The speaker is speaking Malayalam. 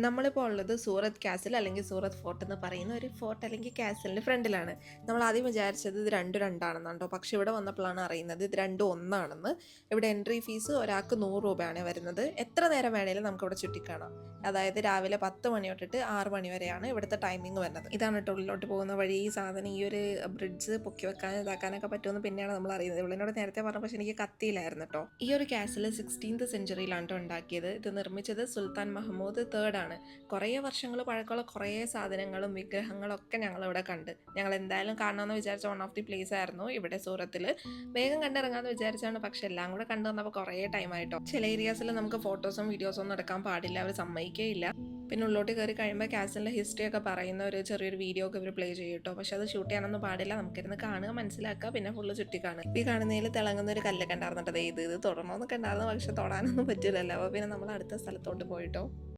നമ്മളിപ്പോൾ ഉള്ളത് സൂറത്ത് കാസിൽ അല്ലെങ്കിൽ സൂറത്ത് ഫോർട്ട് എന്ന് പറയുന്ന ഒരു ഫോർട്ട് അല്ലെങ്കിൽ കാസിലിൻ്റെ ഫ്രണ്ടിലാണ്. നമ്മൾ ആദ്യം വിചാരിച്ചത് ഇത് രണ്ടും രണ്ടാണെന്നുണ്ടോ, പക്ഷെ ഇവിടെ വന്നപ്പോഴാണ് അറിയുന്നത് ഇത് രണ്ടും ഒന്നാണെന്ന്. ഇവിടെ എൻട്രി ഫീസ് ഒരാൾക്ക് 100 രൂപയാണ് വരുന്നത്. എത്ര നേരം വേണേലും നമുക്കിവിടെ ചുറ്റിക്കാണാം. അതായത് രാവിലെ 10 മണി തൊട്ടിട്ട് 6 മണി വരെയാണ് ഇവിടുത്തെ ടൈമിംഗ് വരുന്നത്. ഇതാണ് കേട്ടോ ഉള്ളിലോട്ട് പോകുന്ന വഴി. ഈ സാധനം ഈ ഒരു ബ്രിഡ്ജ് പൊക്കി വെക്കാൻ ഇതാക്കാനൊക്കെ പറ്റുമെന്ന് പിന്നെയാണ് നമ്മൾ അറിയുന്നത്. ഇവളിനോട് നേരത്തെ പറഞ്ഞു, പക്ഷെ എനിക്ക് കത്തിയില്ലായിരുന്നു കേട്ടോ. ഈ ഒരു കാസിൽ 16th സെഞ്ചുറിയിലാണ് കേട്ടോ ഉണ്ടാക്കിയത്. ഇത് നിർമ്മിച്ചത് സുൽത്താൻ മഹ്മൂദ് തേർഡ് ആണ്. കുറേ വർഷങ്ങൾ പഴക്കമുള്ള കുറേ സാധനങ്ങളും വിഗ്രഹങ്ങളും ഒക്കെ ഞങ്ങളിവിടെ കണ്ട്. ഞങ്ങൾ എന്തായാലും കാണണമെന്ന് വിചാരിച്ച വൺ ഓഫ് ദി പ്ലേസ് ആയിരുന്നു ഇവിടെ സൂറത്തിൽ. വേഗം കണ്ടിറങ്ങാമെന്ന് വിചാരിച്ചാണ്, പക്ഷെ എല്ലാം കൂടെ കണ്ടു വന്നപ്പോൾ കുറേ ടൈം ആയിട്ടോ. ചില ഏരിയാസിൽ നമുക്ക് ഫോട്ടോസും വീഡിയോസും ഒന്നും എടുക്കാൻ പാടില്ല, അവർ സമ്മതിക്കേയില്ല. പിന്നെ ഉള്ളോട്ട് കയറി കഴിയുമ്പോൾ കാസിലിൻ്റെ ഹിസ്റ്ററി ഒക്കെ പറയുന്ന ഒരു ചെറിയൊരു വീഡിയോ ഒക്കെ ഇവർ പ്ലേ ചെയ്യും കേട്ടോ. പക്ഷെ അത് ഷൂട്ട് ചെയ്യാനൊന്നും പാടില്ല, നമുക്കിരുന്ന് കാണുക, മനസ്സിലാക്കുക, പിന്നെ ഫുള്ള് ചുറ്റി കാണുക. ഈ കാണുന്നതിൽ തിളങ്ങുന്ന ഒരു കല്ലൊക്കെ ഉണ്ടായിരുന്നിട്ടത് ഇത് തുടരണമെന്നൊക്കെ ഉണ്ടായിരുന്നു, പക്ഷെ തൊടാനൊന്നും പറ്റില്ലല്ലോ. അപ്പോൾ പിന്നെ നമ്മൾ അടുത്ത സ്ഥലത്തോട്ട് പോയിട്ടോ.